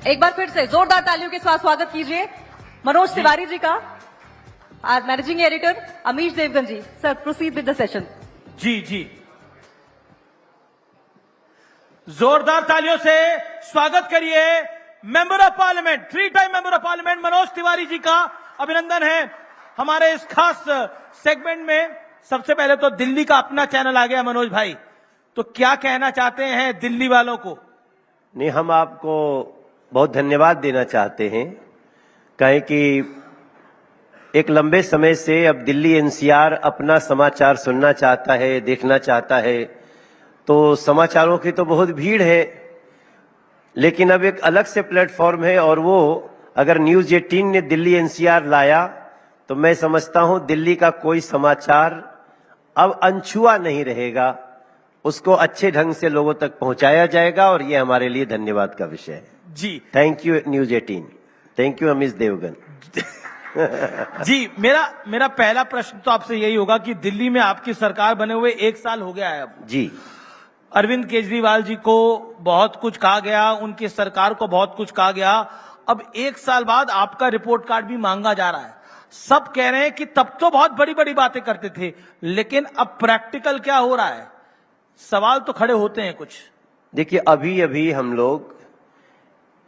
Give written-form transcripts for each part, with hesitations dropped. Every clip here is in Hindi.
एक बार फिर से जोरदार तालियों के साथ स्वागत कीजिए मनोज तिवारी जी का, और managing editor Amish Devgan ji. Sir, proceed with the session. जी, जोरदार तालियों से स्वागत करिए member of parliament, 3 time member of parliament Manoj Tiwari ji का। अभिनंदन है हमारे इस खास सेगमेंट में। सबसे पहले तो दिल्ली का अपना चैनल आ गया मनोज भाई, तो क्या कहना चाहते हैं दिल्ली वालों को? नहीं, हम आपको बहुत धन्यवाद देना चाहते हैं, कहें कि एक लंबे समय से अब दिल्ली एनसीआर अपना समाचार सुनना चाहता है, देखना चाहता है, तो समाचारों की तो बहुत भीड़ है, लेकिन अब एक अलग से प्लेटफॉर्म है, और वो अगर न्यूज 18 ने दिल्ली एनसीआर लाया तो मैं समझता हूं दिल्ली का कोई समाचार अब अनछुआ नहीं रहेगा, उसको अच्छे ढंग से लोगों तक पहुंचाया जाएगा, और ये हमारे लिए धन्यवाद का विषय है। जी, thank you news 18, thank you Amish Devgan. जी, मेरा पहला प्रश्न तो आपसे यही होगा कि दिल्ली में आपकी सरकार बने हुए 1 साल हो गया है अब। जी, अरविंद केजरीवाल जी को बहुत कुछ कहा गया, उनकी सरकार को बहुत कुछ कहा गया। अब 1 साल बाद आपका रिपोर्ट कार्ड भी मांगा जा रहा है। सब कह रहे हैं कि तब तो बहुत बड़ी बड़ी बातें करते थे, लेकिन अब प्रैक्टिकल क्या हो रहा है? सवाल तो खड़े होते हैं कुछ। देखिए, अभी अभी हम लोग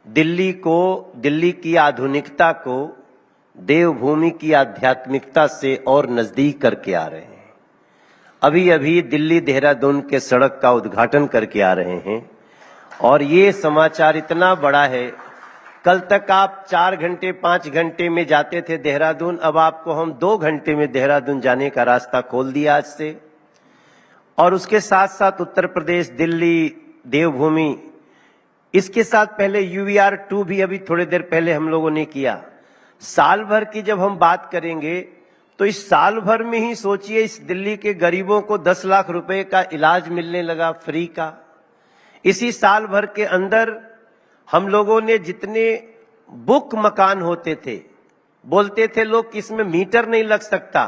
दिल्ली की आधुनिकता को देवभूमि की आध्यात्मिकता से और नजदीक करके आ रहे हैं। अभी अभी दिल्ली देहरादून के सड़क का उद्घाटन करके आ रहे हैं, और ये समाचार इतना बड़ा है। कल तक आप 4 घंटे 5 घंटे में जाते थे देहरादून, अब आपको हम 2 घंटे में देहरादून जाने का रास्ता खोल दिया आज से। और उसके साथ साथ उत्तर प्रदेश, दिल्ली, देवभूमि, इसके साथ पहले UVR2 भी अभी थोड़ी देर पहले हम लोगों ने किया। साल भर की जब हम बात करेंगे तो इस साल भर में ही सोचिए, इस दिल्ली के गरीबों को 10 लाख रुपए का इलाज मिलने लगा फ्री का। इसी साल भर के अंदर हम लोगों ने जितने बुक मकान होते थे, बोलते थे लोग कि इसमें मीटर नहीं लग सकता,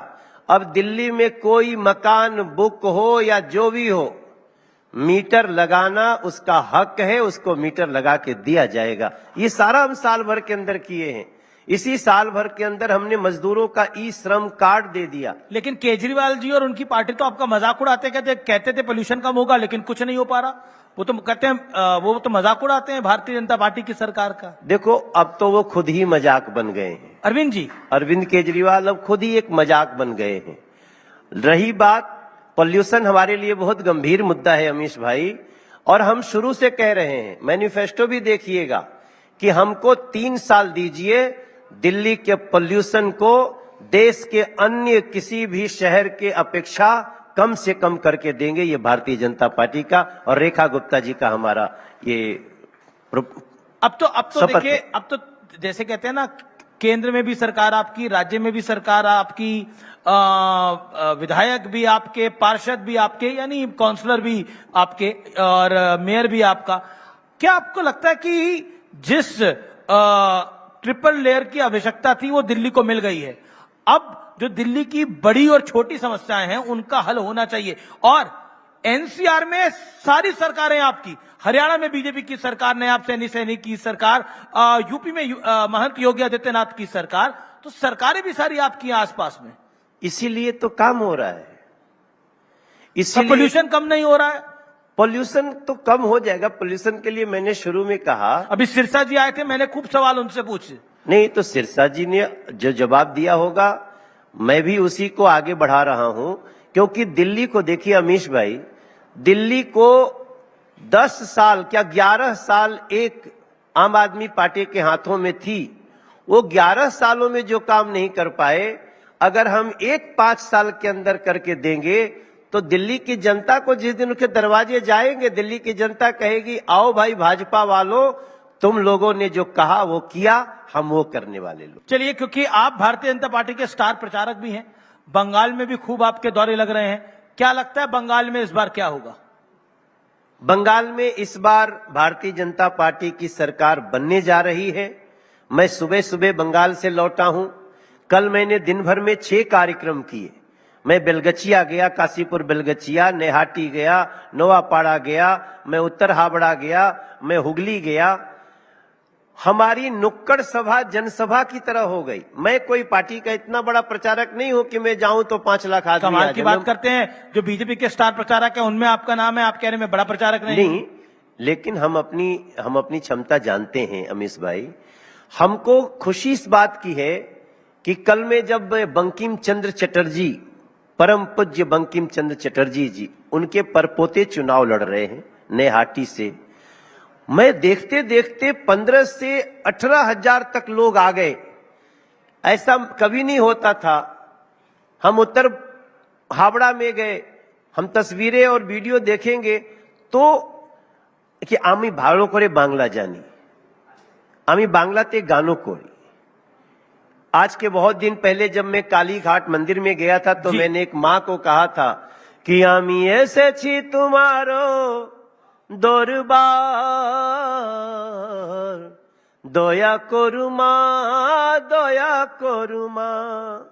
अब दिल्ली में कोई मकान बुक हो या जो भी हो, मीटर लगाना उसका हक है, उसको मीटर लगा के दिया जाएगा। ये सारा हम साल भर के अंदर किए हैं। इसी साल भर के अंदर हमने मजदूरों का ई श्रम कार्ड दे दिया। लेकिन केजरीवाल जी और उनकी पार्टी तो आपका मजाक उड़ाते, कहते थे पोल्यूशन कम होगा, लेकिन कुछ नहीं हो पा रहा। वो तो कहते हैं, वो तो मजाक उड़ाते हैं भारतीय जनता पार्टी की सरकार का। देखो, अब तो वो खुद ही मजाक बन गए हैं। अरविंद केजरीवाल अब खुद ही एक मजाक बन गए हैं। रही बात पॉल्यूशन, हमारे लिए बहुत गंभीर मुद्दा है अमीश भाई, और हम शुरू से कह रहे हैं, मैनिफेस्टो भी देखिएगा, कि हमको 3 साल दीजिए, दिल्ली के पॉल्यूशन को देश के अन्य किसी भी शहर के अपेक्षा कम से कम करके देंगे। ये भारतीय जनता पार्टी का और रेखा गुप्ता जी का हमारा ये अब तो देखिए, अब तो जैसे कहते हैं ना, केंद्र में भी सरकार आपकी, राज्य में भी सरकार आपकी, विधायक भी आपके, पार्षद भी आपके, यानी काउंसलर भी आपके, और मेयर भी आपका। क्या आपको लगता है कि जिस ट्रिपल लेयर की आवश्यकता थी वो दिल्ली को मिल गई है? अब जो दिल्ली की बड़ी और छोटी समस्याएं हैं उनका हल होना चाहिए। और एनसीआर में सारी सरकारें आपकी, हरियाणा में बीजेपी की सरकार, नयाब सैनी की सरकार, यूपी में महंत योगी आदित्यनाथ की सरकार, तो सरकारें भी सारी आपकी आसपास में। इसीलिए तो काम हो रहा है, इसीलिए पोल्यूशन कम नहीं हो रहा है। पोल्यूशन तो कम हो जाएगा। पोल्यूशन के लिए मैंने शुरू में कहा, अभी सिरसा जी आए थे, मैंने खूब सवाल उनसे पूछे। नहीं, तो सिरसा जी ने जो जवाब दिया होगा, मैं भी उसी को आगे बढ़ा रहा हूं। क्योंकि दिल्ली को देखिए अमीश भाई, दिल्ली को 10 साल क्या 11 साल एक आम आदमी पार्टी के हाथों में थी। वो 11 सालों में जो काम नहीं कर पाए, अगर हम 5 साल के अंदर करके देंगे तो दिल्ली की जनता को जिस दिन उनके दरवाजे जाएंगे, दिल्ली की जनता कहेगी, आओ भाई भाजपा वालों, तुम लोगों ने जो कहा वो किया, हम वो करने वाले लोग। चलिए, क्योंकि आप भारतीय जनता पार्टी के स्टार प्रचारक भी हैं, बंगाल में भी खूब आपके दौरे लग रहे हैं, क्या लगता है बंगाल में इस बार क्या होगा? बंगाल में इस बार भारतीय जनता पार्टी की सरकार बनने जा रही है। मैं सुबह सुबह बंगाल से लौटा हूं। कल मैंने दिन भर में 6 कार्यक्रम किए। मैं बेलगचिया गया, काशीपुर बेलगचिया, नेहाटी गया, नोआपाड़ा गया, मैं उत्तर हावड़ा गया, मैं हुगली गया। हमारी नुक्कड़ सभा जनसभा की तरह हो गई। मैं कोई पार्टी का इतना बड़ा प्रचारक नहीं हूं कि मैं जाऊं तो 5 लाख आदमी कमाल आ की जाए। बात करते हैं, जो बीजेपी के स्टार प्रचारक है उनमें आपका नाम है, आप कह रहे हैं मैं बड़ा प्रचारक नहीं। लेकिन हम अपनी क्षमता जानते हैं अमीश भाई। हमको खुशी इस बात की है कि कल में जब बंकिम चंद्र चटर्जी, परम पूज्य बंकिम चंद्र चटर्जी जी, उनके परपोते चुनाव लड़ रहे हैं नैहाटी से, मैं देखते देखते 15 से 18 हजार तक लोग आ गए। ऐसा कभी नहीं होता था। हम उत्तर हावड़ा में गए, हम तस्वीरें और वीडियो देखेंगे तो कि आमी भालो करे बांग्ला जानी, आमी बांग्लाते गानों कोरी। आज के बहुत दिन पहले जब मैं काली घाट मंदिर में गया था तो मैंने एक माँ को कहा था कि आमी ऐसे छी तुम्हारो दरबार, दया करु माँ, दया करु माँ,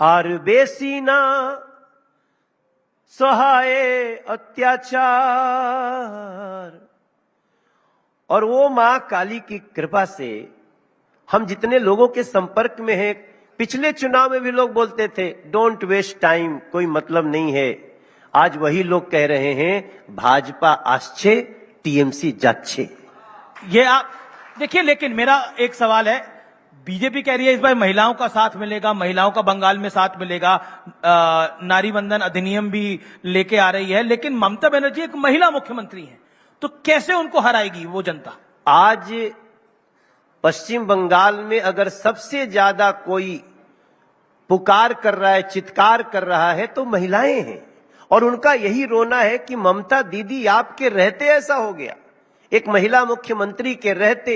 আর বেশি না सहाय अत्याचार। और वो मां काली की कृपा से हम जितने लोगों के संपर्क में हैं, पिछले चुनाव में भी लोग बोलते थे डोंट वेस्ट टाइम, कोई मतलब नहीं है। आज वही लोग कह रहे हैं भाजपा आच्छे टीएमसी जाच्छे। ये आप देखिए, लेकिन मेरा एक सवाल है, बीजेपी कह रही है इस बार महिलाओं का साथ मिलेगा, महिलाओं का बंगाल में साथ मिलेगा, नारी बंधन अधिनियम भी लेके आ रही है, लेकिन ममता बनर्जी एक महिला मुख्यमंत्री है, तो कैसे उनको हराएगी वो जनता? आज पश्चिम बंगाल में अगर सबसे ज्यादा कोई पुकार कर रहा है, चित्कार कर रहा है तो महिलाएं हैं, और उनका यही रोना है कि ममता दीदी आपके रहते ऐसा हो गया। एक महिला मुख्यमंत्री के रहते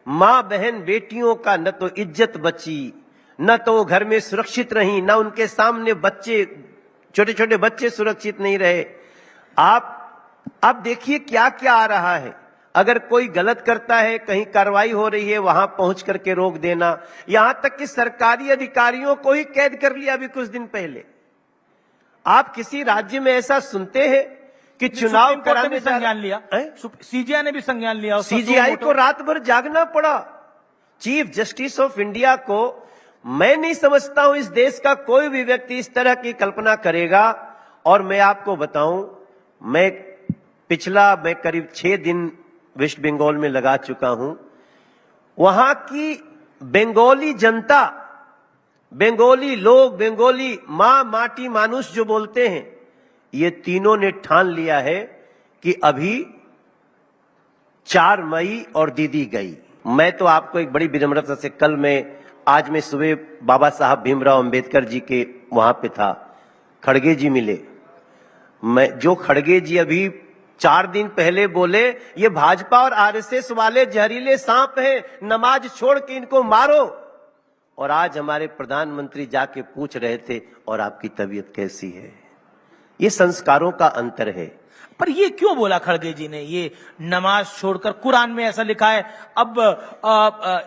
मां बहन बेटियों का न तो इज्जत बची, न तो वो घर में सुरक्षित रही, न उनके सामने बच्चे, छोटे छोटे बच्चे सुरक्षित नहीं रहे। आप देखिए क्या क्या आ रहा है। अगर कोई गलत करता है, कहीं कार्रवाई हो रही है, वहां पहुंच करके रोक देना, यहां तक कि सरकारी अधिकारियों को ही कैद कर लिया अभी कुछ दिन पहले। आप किसी राज्य में ऐसा सुनते हैं कि चुनाव कराने भी संज्ञान लिया, सीजीआई ने भी संज्ञान लिया, सीजीआई को रात भर जागना पड़ा। चीफ जस्टिस ऑफ इंडिया को मैं नहीं समझता हूं इस देश का कोई भी व्यक्ति इस तरह की कल्पना करेगा। और मैं आपको बताऊं, मैं करीब 6 दिन वेस्ट बंगाल में लगा चुका हूं। वहां की बंगाली जनता, बंगाली लोग, बंगाली मां माटी मानुष जो बोलते हैं, ये तीनों ने ठान लिया है कि अभी 4 मई और दीदी गई। मैं तो आपको एक बड़ी विनम्रता से आज मैं सुबह बाबा साहब भीमराव अंबेडकर जी के वहां पे था, खड़गे जी मिले। जो खड़गे जी अभी 4 दिन पहले बोले ये भाजपा और आरएसएस वाले जहरीले सांप हैं, नमाज छोड़ के इनको मारो, और आज हमारे प्रधानमंत्री जाके पूछ रहे थे और आपकी तबीयत कैसी है। ये संस्कारों का अंतर है। पर ये क्यों बोला खड़गे जी ने, ये नमाज छोड़कर? कुरान में ऐसा लिखा है। अब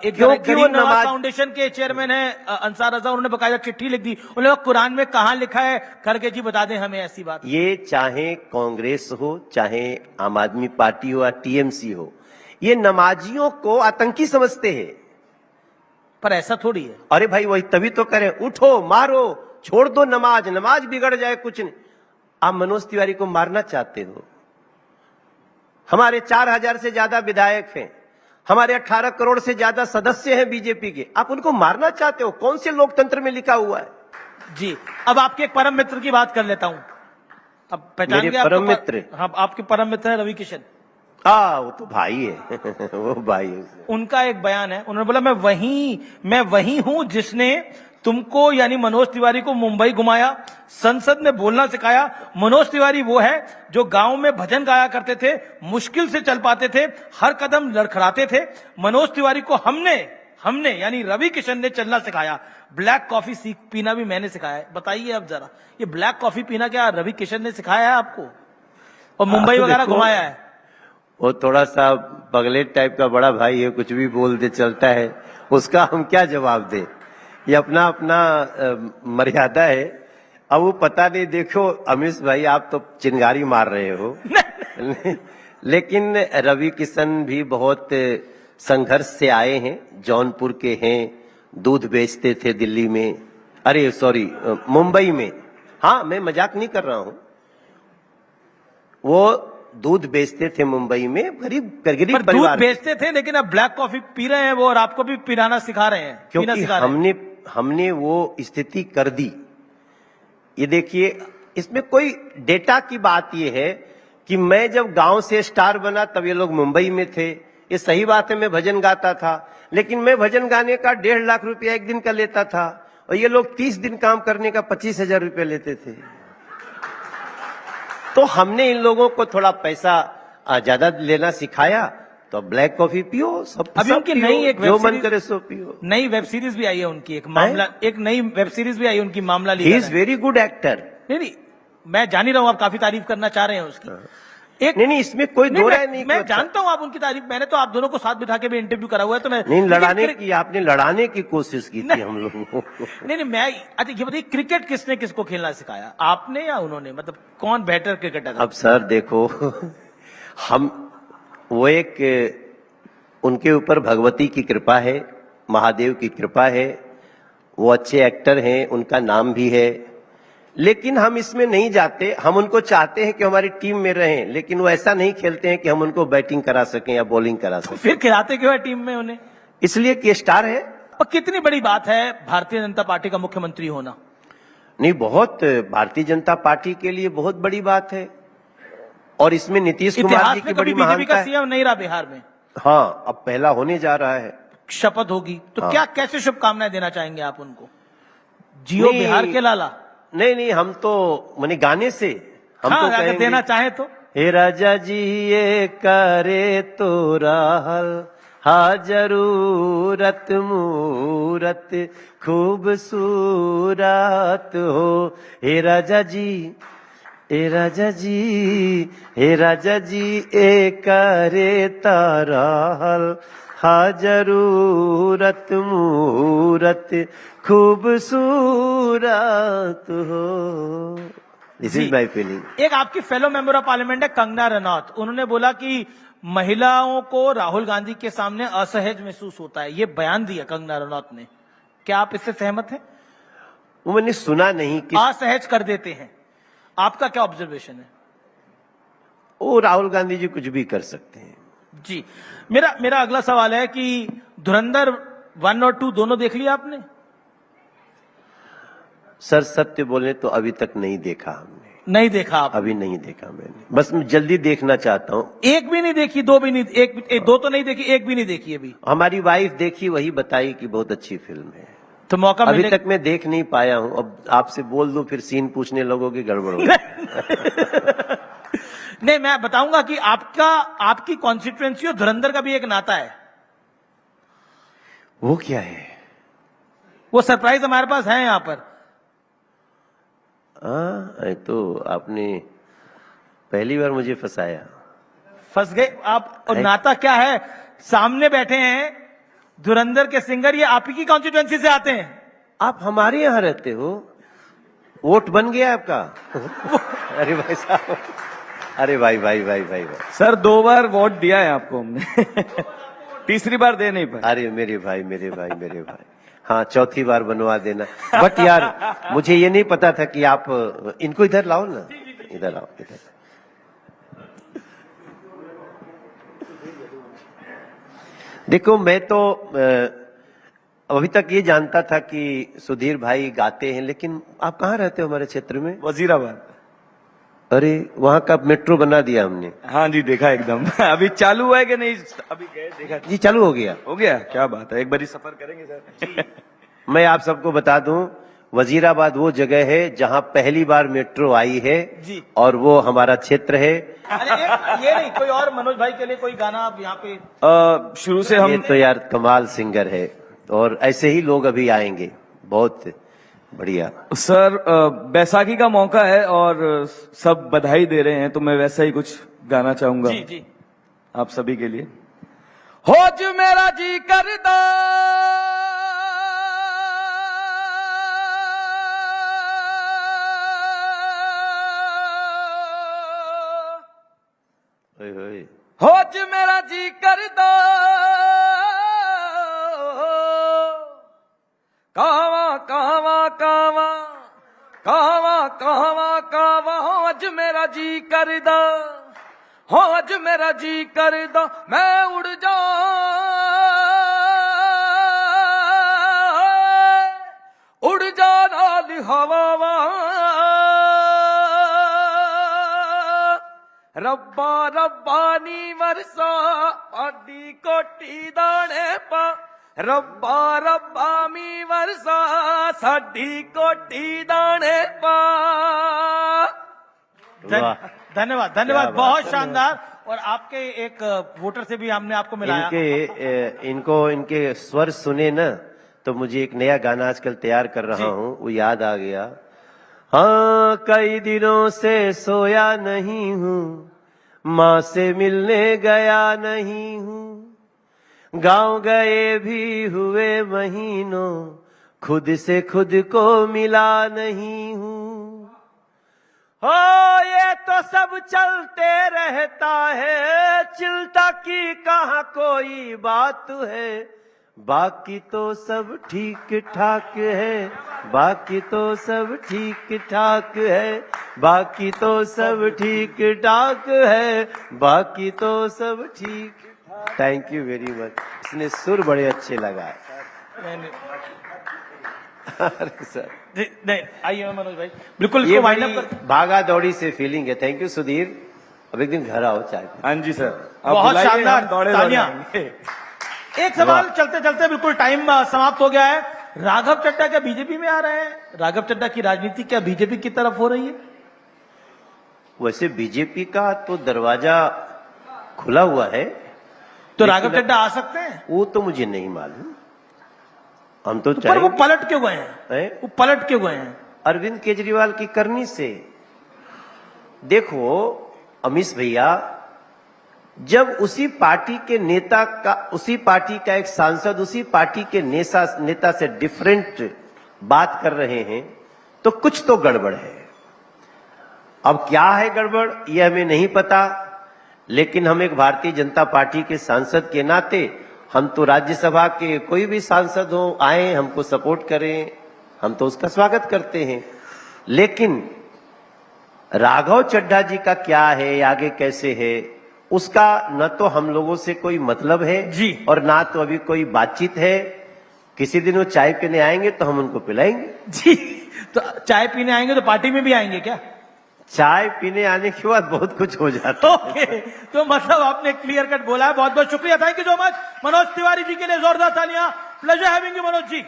एक गरीब नवाज फाउंडेशन के चेयरमैन है अंसार रजा, उन्होंने बकायदा चिट्ठी लिख दी, उन्होंने कहा कुरान में कहां लिखा है? खड़गे जी बता दें हमें ऐसी बात। ये चाहे कांग्रेस हो, चाहे आम आदमी पार्टी हो या टीएमसी हो, ये नमाजियों को आतंकी समझते हैं। पर ऐसा थोड़ी है। अरे भाई वही तभी तो करें, उठो मारो, छोड़ दो नमाज बिगड़ जाए कुछ नहीं। आप मनोज तिवारी को मारना चाहते हो। हमारे 4000 से ज्यादा विधायक हैं, हमारे 18 करोड़ से ज्यादा सदस्य हैं बीजेपी के, आप उनको मारना चाहते हो? कौन से लोकतंत्र में लिखा हुआ है? जी, अब आपके एक परम मित्र की बात कर लेता हूं। अब पहचान गए परम मित्र? हाँ, आपके परम मित्र है रवि किशन। वो तो भाई है वो भाई है। उनका एक बयान है, उन्होंने बोला मैं वही हूं जिसने तुमको यानी मनोज तिवारी को मुंबई घुमाया, संसद में बोलना सिखाया। मनोज तिवारी वो है जो गांव में भजन गाया करते थे, मुश्किल से चल पाते थे, हर कदम लड़खड़ाते थे। मनोज तिवारी को हमने यानी रवि किशन ने चलना सिखाया। ब्लैक कॉफी पीना भी मैंने सिखाया है। बताइए अब जरा, ये ब्लैक कॉफी पीना क्या रवि किशन ने सिखाया है आपको? और मुंबई वगैरह घुमाया है? वो थोड़ा सा पगलेट टाइप का बड़ा भाई है, कुछ भी बोल दे चलता है, उसका हम क्या जवाब दे? ये अपना मर्यादा है। अब वो पता नहीं, देखो अमीश भाई आप तो चिंगारी मार रहे हो लेकिन रवि किशन भी बहुत संघर्ष से आए हैं, जौनपुर के हैं, दूध बेचते थे दिल्ली में, अरे सॉरी मुंबई में। हाँ, मैं मजाक नहीं कर रहा हूं, वो दूध बेचते थे मुंबई में, गरीब पर दूध परिवार। बेचते थे, लेकिन अब ब्लैक कॉफी पी रहे हैं वो, और आपको भी पिलाना सिखा रहे हैं, पीना क्योंकि सिखा रहे हैं। हमने वो स्थिति कर दी। ये देखिए, इसमें कोई डेटा की बात ये है कि मैं जब गांव से स्टार बना तब ये लोग मुंबई में थे। ये सही बात है, मैं भजन गाता था, लेकिन मैं भजन गाने का 1.5 लाख रुपया एक दिन का लेता था, और ये लोग 30 दिन काम करने का 25,000 रुपया लेते थे। तो हमने इन लोगों को थोड़ा पैसा ज्यादा लेना सिखाया। तो ब्लैक कॉफी पियो, सब अभी सब उनकी पियो, नई एक जो वेब मन सीरीज- करे सो पियो। नई वेब सीरीज भी आई है उनकी, एक मामला, एक नई वेब सीरीज भी आई है उनकी, मामला ही लीगल इज है। Very good actor. नहीं, मैं जान ही रहा हूं आप काफी तारीफ करना चाह रहे हैं उसकी। एक नहीं, इसमें कोई दो राय नहीं। मैं जानता हूं आप उनकी तारीफ, मैंने तो आप दोनों को साथ बिठा के भी इंटरव्यू करा हुआ है, तो मैं नहीं, लड़ाने लेकिन की आपने लड़ाने की कोशिश की थी नहीं। हम लोगों को। नहीं, मैं अच्छा ये बताइए, क्रिकेट किसने किसको खेलना सिखाया, आपने या उन्होंने? मतलब कौन बेहतर क्रिकेटर है? अब सर देखो, हम वो एक उनके ऊपर भगवती की कृपा है, महादेव की कृपा है, वो अच्छे एक्टर हैं, उनका नाम भी है, लेकिन हम इसमें नहीं जाते। हम उनको चाहते हैं कि हमारी टीम में रहें, लेकिन वो ऐसा नहीं खेलते हैं कि हम उनको बैटिंग करा सकें या बॉलिंग करा सकें, फिर खिलाते क्यों है टीम में उन्हें? इसलिए कि स्टार है। और कितनी बड़ी बात है भारतीय जनता पार्टी का मुख्यमंत्री होना? नहीं, बहुत भारतीय जनता पार्टी के लिए बहुत बड़ी बात है, और इसमें नीतीश कुमार इतिहास जी में की बड़ी कभी बीजेपी महानता का है। सीएम नहीं रहा बिहार में। हाँ, अब पहला होने जा रहा है। शपथ होगी तो हाँ। क्या, कैसे शुभकामनाएं देना चाहेंगे आप उनको? जियो नहीं, बिहार के लाला। नहीं, हम तो माने गाने से हम हाँ, तो अगर कहेंगे, देना चाहे तो। हे राजा जी ये करे तो राहल, हा जरूरत मूरत खूबसूरत हो। हे राजा जी, हे राजा जी, हे राजा जी ए करे ताराहल, हा जरूरत मूरत खूबसूरत हो। This is my feeling. एक आपकी फेलो मेंबर ऑफ पार्लियामेंट है कंगना रनौत, उन्होंने बोला कि महिलाओं को राहुल गांधी के सामने असहज महसूस होता है, ये बयान दिया कंगना रनौत ने। क्या आप इससे सहमत हैं? वो मैंने सुना नहीं कि असहज कर देते हैं, आपका क्या ऑब्जर्वेशन है? वो राहुल गांधी जी कुछ भी कर सकते हैं। जी, मेरा अगला सवाल है कि धुरंधर 1 और 2 दोनों देख लिया आपने? सर सत्य बोले तो अभी तक नहीं देखा हमने। नहीं देखा आप? अभी नहीं देखा मैंने, बस मैं जल्दी देखना चाहता हूँ। एक भी नहीं देखी, 2 भी नहीं, दो तो नहीं देखी, एक भी नहीं देखी अभी? हमारी वाइफ देखी, वही बताई कि बहुत अच्छी फिल्म है। तो मौका अभी मिले तक मैं देख नहीं पाया हूँ। अब आपसे बोल दूं फिर सीन पूछने लगोगे, गड़बड़ हो। नहीं, मैं बताऊंगा कि आपकी कॉन्स्टिट्यूएंसी और धुरंधर का भी एक नाता है। वो क्या है? वो सरप्राइज हमारे पास है यहां पर। हाँ, तो आपने पहली बार मुझे फंसाया। फंस गए आप। और नाता क्या है? सामने बैठे हैं धुरंधर के सिंगर, ये आप ही की कॉन्स्टिट्यूएंसी से आते हैं। आप हमारे यहाँ रहते हो, वोट बन गया आपका? अरे भाई साहब, अरे भाई भाई भाई भाई भाई, सर 2 बार वोट दिया है आपको हमने। तीसरी बार दे नहीं पाए। अरे मेरे भाई मेरे भाई मेरे भाई, हाँ चौथी बार बनवा देना। बट यार मुझे ये नहीं पता था कि आप इनको इधर लाओ ना, इधर आओ इधर। देखो मैं तो अभी तक ये जानता था कि सुधीर भाई गाते हैं, लेकिन आप कहाँ रहते हो हमारे क्षेत्र में? वजीराबाद। अरे वहां का मेट्रो बना दिया हमने। हाँ जी, देखा एकदम। अभी चालू हुआ है कि नहीं? अभी गए देखा? जी चालू हो गया। हो गया, क्या बात है। एक बारी सफर करेंगे सर। मैं आप सबको बता दूं, वजीराबाद वो जगह है जहां पहली बार मेट्रो आई है जी। और वो हमारा क्षेत्र है। अरे ये नहीं, कोई और मनोज भाई के लिए कोई गाना आप यहाँ पे? शुरू से ये हम तो यार कमाल सिंगर है, और ऐसे ही लोग अभी आएंगे, बहुत बढ़िया। सर बैसाखी का मौका है और सब बधाई दे रहे हैं, तो मैं वैसा ही कुछ गाना चाहूंगा जी जी। आप सभी के लिए। होज मेरा जी करदा ओए होए। हो ज मेरा जी करदा कावा कावा कावा कावा कावा कावा हो अज मेरा जी करदा हो अज मेरा जी करदा मैं उड़ जा नाल हवावा रब्बा रब्बा नी वरसा आडी कोटी दाने पा रब्बा रब्बा मी वरसा साडी कोटी दाने पा। वाह, धन्यवाद क्या धन्यवाद, बात, बहुत धन्यवाद। शानदार। और आपके एक वोटर से भी हमने आपको मिलाया। इनके स्वर सुने ना तो मुझे एक नया गाना आजकल तैयार कर रहा हूँ, वो याद आ गया। हाँ, कई दिनों से सोया नहीं हूँ, माँ से मिलने गया नहीं हूँ, गांव गए भी हुए महीनों, खुद से खुद को मिला नहीं हूँ। हो ये तो सब चलते रहता है, चिंता की कहाँ कोई बात है, बाकी तो सब ठीक ठाक है, बाकी तो सब ठीक ठाक है, बाकी तो सब ठीक ठाक है, बाकी तो सब ठीक। थैंक यू वेरी मच, इसने सुर बड़े अच्छे लगाए। अरे सर नहीं, आइए मनोज भाई, बिल्कुल ये इसको वाइंड अप बड़ी कर। भागा दौड़ी से फीलिंग है। थैंक यू सुधीर, अब एक दिन घर आओ चाय पी। हाँ जी सर, आप बहुत बुलाइए, शानदार, हम दौड़े तालियां। दौड़ाएंगे। एक सवाल चलते चलते बिल्कुल टाइम समाप्त हो गया है। राघव चड्ढा क्या बीजेपी में आ रहे हैं? राघव चड्ढा की राजनीति क्या बीजेपी की तरफ हो रही है? वैसे बीजेपी का तो दरवाजा खुला हुआ है, तो लेकिन राघव चड्ढा आ सकते हैं? वो तो मुझे नहीं मालूम। हम तो पर वो चाहेंगे। पलट क्यों गए हैं? हैं? वो पलट क्यों गए हैं? अरविंद केजरीवाल की करनी से। देखो अमीश भैया, जब उसी पार्टी के नेता का, उसी पार्टी का एक सांसद उसी पार्टी के नेता से डिफरेंट बात कर रहे हैं तो कुछ तो गड़बड़ है। अब क्या है गड़बड़ ये हमें नहीं पता, लेकिन हम एक भारतीय जनता पार्टी के सांसद के नाते, हम तो राज्यसभा के कोई भी सांसद हो आए हमको सपोर्ट करें, हम तो उसका स्वागत करते हैं। लेकिन राघव चड्ढा जी का क्या है, आगे कैसे है, उसका न तो हम लोगों से कोई मतलब है जी, और ना तो अभी कोई बातचीत है। किसी दिन वो चाय पीने आएंगे तो हम उनको पिलाएंगे। जी, तो चाय पीने आएंगे तो पार्टी में भी आएंगे क्या? चाय पीने आने के बाद बहुत कुछ हो जाता है। ओके, तो मतलब आपने क्लियर कट बोला है। बहुत बहुत शुक्रिया, thank you so much Manoj Tiwari ji के लिए जोरदार तालियां। Pleasure having you Manoj ji.